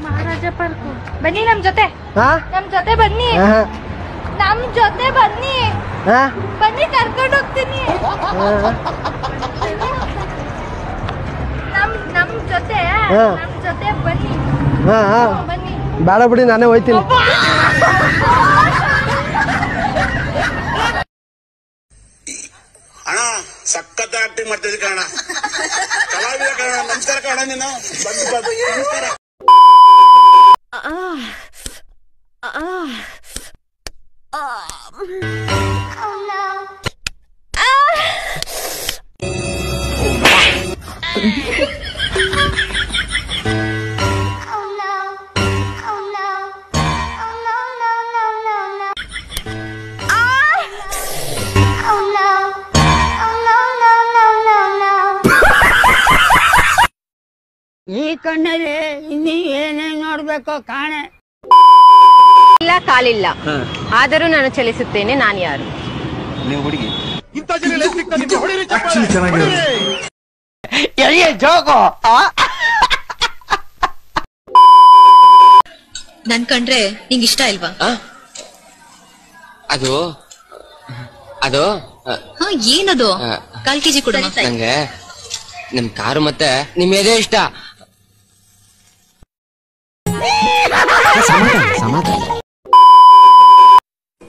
ಮಹಾರಾಜ park ಬನ್ನಿ ನಮ್ ಜೊತೆ ಬನ್ನಿ ನಮ್ ಜೊತೆ ಬನ್ನಿ ಬನ್ನಿ ಕರ್ಕೊಂಡು ಹೋಗ್ತೀನಿ ನಮ್ ಜೊತೆ ಬನ್ನಿ ಬನ್ನಿ ಬೇಡ ಬಿಡಿ ನಾನೇ ಹೋಯ್ತೀನಿ ಅಣ್ಣ ಸಖತ್ ಆಕ್ಟಿಂಗ್ ಮಾಡ್ತಿದ್ದೆ ಕಣ ಕಲಾವಿದ ಕಣ ನಮಸ್ಕಾರ ಕಣ ನೀನು ಬಂದು ನಮಸ್ಕಾರ ಈ ಕಣ್ಣಲ್ಲಿ ಇನ್ನೀ ಏನೇನ್ ನೋಡ್ಬೇಕೋ ಕಾಣೆ ಇಲ್ಲ ಕಾಲಿಲ್ಲ ಆದರೂ ನಾನು ಚಲಿಸುತ್ತೇನೆ ನಾನು ಯಾರು ನೀವು ಹುಡುಗಿ ನನ್ ಕಂಡ್ರೆ ನಿಂಗ್ ಇಷ್ಟ ಇಲ್ವಾ ಅದು ಅದು ಏನದು 1/4 kg ಕೊಡು ನಂಗೆ ನಿಮ್ ಕಾರು ಮತ್ತೆ ನಿಮ್ ಎದೆ ಇಷ್ಟ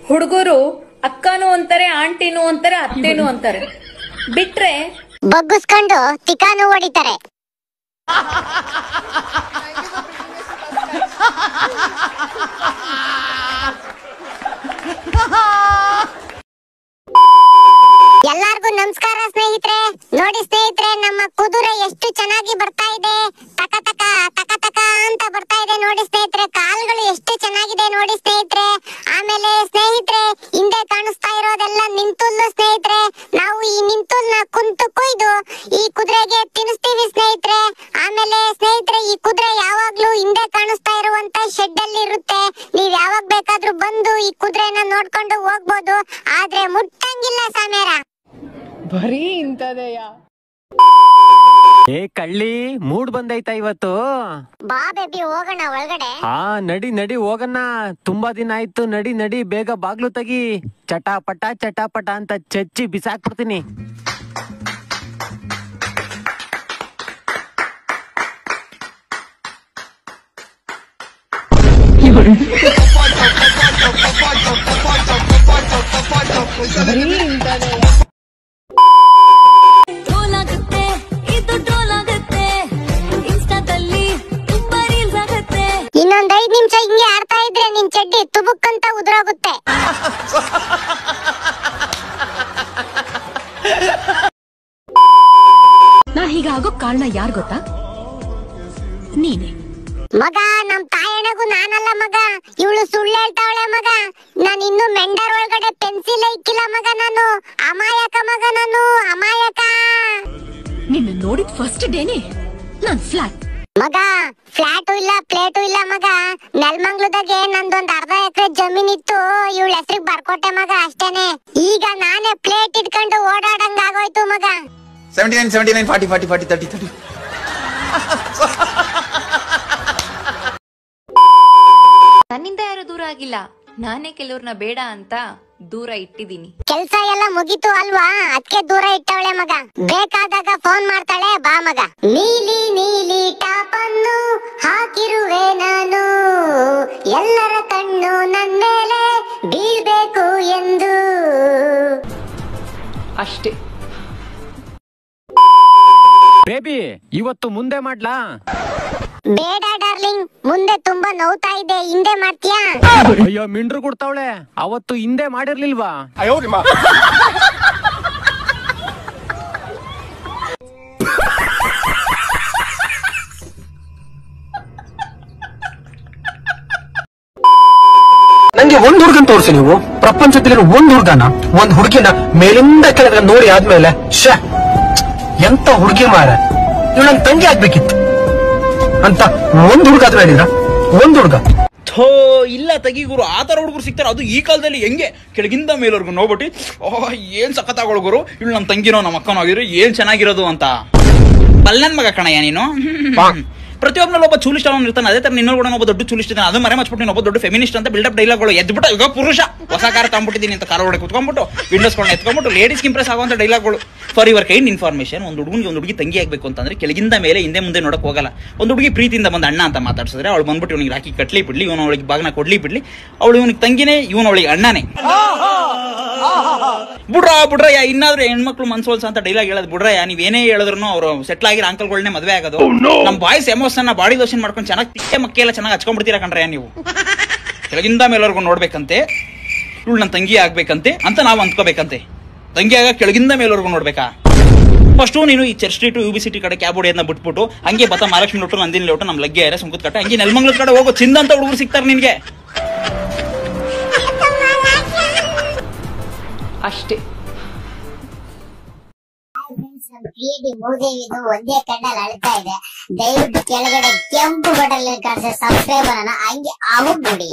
ಹುಡುಗರು ಅಕ್ಕನೂ ಅಂತಾರೆ ಆಂಟಿನೂ ಅಂತಾರೆ ಅತ್ತೇನೂ ಅಂತಾರೆ ಬಿಟ್ರೆ ಬಗ್ಗಿಸ್ಕೊಂಡು ತಿಕಾನು ಹೊಡಿತಾರೆ ಎಲ್ಲಾರ್ಗೂ ನಮಸ್ಕಾರ ಸ್ನೇಹಿತರೆ. ನೋಡಿ ಸ್ನೇಹಿತರೆ, ನಮ್ಮ ಕುದುರೆ ಎಷ್ಟು ಚೆನ್ನಾಗಿ ಬರ್ತಾ ಇದೆ. ತಕ ತಕ ತಕ ತಕ ಅಂತ ಬರ್ತಾ ಇದೆ ನೋಡಿ ಸ್ನೇಹಿತರೆ. ಕಾಲ್ಗಳು ಎಷ್ಟು ಚೆನ್ನಾಗಿದೆ ನೋಡಿ ಸ್ನೇಹಿತರೆ. ಆಮೇಲೆ ಸ್ನೇಹಿತರೆ, ಹಿಂದೆ ಕಾಣಿಸ್ತಾ ಇರೋದೆಲ್ಲ ನಿಂತುಲ್ಲು ಸ್ನೇಹಿತರೆ. ನಾವು ಈ ನಿಂತುಲ್ನ ಕುಂತು ಕೊಯ್ದು ಈ ಕುದುರೆಗೆ ತಿನ್ನಿಸ್ತೀವಿ ಸ್ನೇಹಿತರೆ. ಆಮೇಲೆ ಸ್ನೇಹಿತರೆ, ಈ ಕುದುರೆ ಯಾವಾಗ್ಲೂ ಹಿಂದೆ ಕಾಣಿಸ್ತಾ ಇರುವಂತ ಶೆಡ್ ಅಲ್ಲಿ ಇರುತ್ತೆ. ನೀವ್ ಯಾವಾಗ ಬೇಕಾದ್ರೂ ಬಂದು ಈ ಕುದುರೆನ ನೋಡ್ಕೊಂಡು ಹೋಗ್ಬೋದು. ಆದ್ರೆ ಮುಟ್ಟಂಗಿಲ್ಲ ಸಾಮೇರ. ಬರೀ ಇಂತದೆಯ. ಏ ಕಳ್ಳಿ, ಮೂಡ್ ಬಂದೈತಾ ಇವತ್ತು? ಬಾ ಬೇಬಿ, ಹೋಗೋಣ ಒಳಗಡೆ. ಹಾ ನಡಿ ನಡಿ ಹೋಗಣ. ತುಂಬಾ ದಿನ ಆಯ್ತು. ನಡಿ ನಡಿ, ಬೇಗ ಬಾಗ್ಲು ತೆಗಿ. ಚಟಾಪಟ ಅಂತ ಚಚ್ಚಿ ಬಿಸಾಕ್ಬಿಡ್ತೀನಿ. ಇನ್ನೊಂದ್ 5 ನಿಮಿಷ ಹಿಂಗೆ ಆಡ್ತಾ ಇದ್ರೆ ನಿನ್ ಚಡ್ಡಿ ತುಬುಕ್ಕಂತ ಉದುರೋಗುತ್ತೆ. ನಾ ಹೀಗಾಗೋ ಕಾರಣ ಯಾರ್ ಗೊತ್ತಾ? ನೀನೆ ಮಗ. ನಮ್ ತಾಯಣಗೂ ನಾನಲ್ಲ ಮಗ, ಇವಳು ಸುಳ್ಳು ಹೇಳ್ತಾವಳೆ ಮಗ. ನಾನು ಇನ್ನು ಮೆಂಡರ್ ಒಳಗಡೆ ಪೆನ್ಸಿಲ್ ಇಕ್ಕಿಲ್ಲ ಮಗ. ನಾನು ಅಮಾಯಕ ಮಗ, ನಾನು ಅಮಾಯಕ. ನಿನ್ನ ನೋಡಿದ್ ಫಸ್ಟ್ ಡೇನೆ ನಾನ್ ಫ್ಲಾಟ್ ಮಗ. ಫ್ಲಾಟು ಇಲ್ಲ ಪ್ಲೇಟು ಇಲ್ಲ ಮಗ. ನೆಲ್ಮಂಗ್ಲದಾಗೆ ನಂದೊಂದ್ ಅರ್ಧ ಎಕರೆ ಜಮೀನ್ ಇತ್ತು, ಇವಳ ಹೆಸರಿಗೆ ಬರ್ಕೊಟ್ಟೆ ಮಗ, ಅಷ್ಟೇನೆ. ಈಗ ನಾನೇ ಪ್ಲೇಟ್ ಇಟ್ಕೊಂಡು ಓಡಾಡಂಗ ಆಗೋಯ್ತು ಮಗ. 79 79 40 40 40 30 30. ನನ್ನಿಂದ ಯಾರು ದೂರ ಆಗಿಲ್ಲ, ನಾನೇ ಕೆಲವ್ರನ್ನ ಬೇಡ ಅಂತ ದೂರ ಇಟ್ಟಿದೀನಿ. ಕೆಲ್ಸ ಎಲ್ಲ ಮುಗೀತು ಅಲ್ವಾ, ಅದಕ್ಕೆ ದೂರ ಇಟ್ಟವಳೆ ಮಗ. ಬೇಕಾದಾಗ ಫೋನ್ ಮಾಡ್ತಾಳೆ, ಬಾ ಮಗ. ನೀಲಿ ನೀಲಿ ಟಾಪನ್ನು ಹಾಕಿರುವೆ ನಾನು, ಎಲ್ಲರ ಕಣ್ಣು ನನ್ ಮೇಲೆ ಬೀಳ್ಬೇಕು ಎಂದು. ಅಷ್ಟೇ. ಬೇಬಿ, ಇವತ್ತು ಮುಂದೆ ಮಾಡ್ಲಾ? ಬೇಡ ಡಾರ್ಲಿಂಗ್, ಮುಂದೆ ತುಂಬಾ ನೋವ್ತಾ ಇದೆ, ಹಿಂದೆ ಮಾಡ್ತೀಯಾ? ಅಯ್ಯೋ, ಮಿಂಡ್ರು ಕೊಡ್ತಾವಳೆ. ಅವತ್ತು ಹಿಂದೆ ಮಾಡಿರ್ಲಿಲ್ವಾ? ನಂಗೆ ಒಂದ್ ಹುಡುಗನ್ ತೋರಿಸಿ ನೀವು. ಪ್ರಪಂಚದಲ್ಲಿ ಒಂದ್ ಹುಡುಗನ, ಒಂದ್ ಹುಡುಗಿನ ಮೇಲಿಂದ ಕೆಳಗೆ ನೋಡಿ ಆದ್ಮೇಲೆ ಶ ಎಂತ ಹುಡುಗಿ ಮಾರ, ಇವ್ ನನ್ ತಂಗಿ ಆಗ್ಬೇಕಿತ್ತು ಅಂತ ಒಂದ್ ಹುಡುಗ ಆದ್ರೂ ಹೇಳಿದ್ರ? ಒಂದ್ ಹುಡುಗ ಥೋ ಇಲ್ಲ ತೆಗಿ ಗುರು, ಆ ತರ ಹುಡುಗರು ಸಿಗ್ತಾರೆ. ಅದು ಈ ಕಾಲದಲ್ಲಿ ಹೆಂಗೆ ಕೆಳಗಿಂದ ಮೇಲವರೆಗೂ ನೋಡ್ಬಿಟ್ಟು ಏನ್ ಸಖತ್ತಾಗೋಳು ಗುರು, ಇವ್ಳು ನಮ್ಮ ತಂಗಿನೋ ನಮ್ಮ ಅಕ್ಕನೋ ಆಗಿರೋ ಏನ್ ಚೆನ್ನಾಗಿರೋದು ಅಂತ. ಬಲ್ಲನ್ ಮಗ ಕಣಯ್ಯ ನೀನು. ಪ್ರತಿಯೊಬ್ಬನಲ್ಲಿ ಒಬ್ಬ ಚೂಲಿಸ್ಟ್ ಅವನು ಇರ್ತಾನೆ. ಅದೇ ತರ ನಿನ್ನ ಕೂಡ ಒಬ್ಬ ದೊಡ್ಡ ಚೂಲಿಸ್ಟ್ ಇದ್ದಾನೆ. ಅದು ಮರೆ ಮಚ್ಬಿಟ್ಟು ಒಬ್ಬ ದೊಡ್ಡ ಫೆಮಿನಿಸ್ಟ್ ಅಂತ ಬಿಲ್ಡಪ್ ಡೈಲಾಗ್ಗಳು ಎದ್ಬಿಟ್ಟು ಈಗ ಪುರುಷ ಹೊಸ ಕಾರ್ ತಗೊಂಡ್ಬಿಟ್ಟಿದ್ದೀನಿ ಅಂತ ಕಾರ್ ಒಳಗೆ ಕುತ್ಕೊಂಡ್ಬಿಟ್ಟು ವಿಂಡೋಸ್ ಕೊಂಡು ಎತ್ಕೊಂಡ್ಬಿಟ್ಟು ಲೇಡೀಸ್ ಇಂಪ್ರೆಸ್ ಆಗುವಂತ ಡೈಲಾಗ್ಗಳು. ಫಾರ್ ಯುವರ್ ಕೈಂಡ್ ಇನ್ಫಾರ್ಮೇಶನ್, ಒಂದು ಹುಡುಗಿ ತಂಗಿ ಆಗ್ಬೇಕು ಅಂತಂದ್ರೆ ಕೆಳಗಿಂದ ಮೇಲೆ ಹಿಂದೆ ಮುಂದೆ ನೋಡಕ್ ಹೋಗಲ್ಲ. ಒಂದು ಹುಡುಗಿ ಪ್ರೀತಿಯಿಂದ ಬಂದು ಅಣ್ಣ ಅಂತ ಮಾತಾಡ್ಸಿದ್ರೆ ಅವಳು ಬಂದ್ಬಿಟ್ಟು ಇವನಿಗೆ ರಾಖಿ ಕಟ್ಲಿ ಬಿಡ್ಲಿ, ಇವನು ಅವಳಿಗೆ ಬಾಗ್ನ ಕೊಡ್ಲಿ ಬಿಡ್ಲಿ, ಅವಳು ಇವನಿಗೆ ತಂಗಿನೇ, ಇವನು ಅವಳಿಗೆ ಅಣ್ಣನೇ. ಬುಡ್ರಯ್ಯ ಇನ್ನಾದ್ರೂ ಹೆಣ್ಮಕ್ಳು ಮನ್ಸೋಲ್ಸ ಅಂತ ಡೈಲಾಗ್ ಹೇಳೋದು. ಬುಡ್ರಯ್ಯ ನೀವೇನೇ ಹೇಳಿದ್ರು ಅವರು ಸೆಟ್ಲ್ ಆಗಿರೋ ಅಂಕಲ್ಗಳನ್ನೇ ಮದುವೆ ಆಗೋದು. ನಮ್ ಬಾಯ್ಸ್ ಎಮೋಷನ್ ಬಾಡಿ ಲೋಷನ್ ಮಾಡ್ಕೊಂಡು ಚೆನ್ನಾಗಿ ತಿಕ್ಕೆ ಮಕ್ಕೆ ಎಲ್ಲ ಚೆನ್ನಾಗಿ ಹಚ್ಕೊಂಡ್ಬಿಡ್ತೀರಾ ಕಣ್ರಯ್ಯ ನೀವು. ಕೆಳಗಿಂದ ಮೇಲವರೆಗೂ ನೋಡ್ಬೇಕಂತೆ, ಇವಳು ನನ್ನ ತಂಗಿ ಆಗ್ಬೇಕಂತೆ ಅಂತ ನಾವು ಅಂದ್ಕೋಬೇಕಂತೆ. ತಂಗಿ ಆಗ ಕೆಳಗಿಂದ ಮೇಲವರೆಗೂ ನೋಡ್ಬೇಕಾ? ಫಸ್ಟು ನೀನು ಈ ಚರ್ಚ್ ಸ್ಟ್ರೀಟ್ UB ಸಿಟಿ ಕಡೆ ಕ್ಯಾಬ್ ಹೊಡೆಯೋದನ್ನ ಬಿಟ್ಬಿಟ್ಟು ಹಂಗೆ ಬತ್ತ ಮಹಾಲಕ್ಷ್ಮಿ ಲೋಟು, ನಂದಿನಿ ಲೋಟು, ನಮ್ ಲಗ್ಗೆ ಏರೆ ಸುಂಕದ ಕಟ್ಟೆ, ಹಂಗೆ ನೆಲಮಂಗಲದ ಕಡೆ ಹೋಗೋ ಚಿಂದ ಅಂತ ಹುಡುಗರು ಸಿಗ್ತಾರೆ ನಿನ್ಗೆ ಅಷ್ಟೇ. ಮೂದೇವಿದು ಒಂದೇ ಕಣ್ಣಲ್ಲಿ ಅಳ್ತಾ ಇದೆ. ದಯವಿಟ್ಟು ಕೆಳಗಡೆ ಕೆಂಪು ಬಟನ್ ಕಾಣಿಸೋ ಸಬ್ಸ್ಕ್ರೈಬರ್ ಅನ್ನ ಹಂಗೆ ಆಗ್ಬಿಡಿ.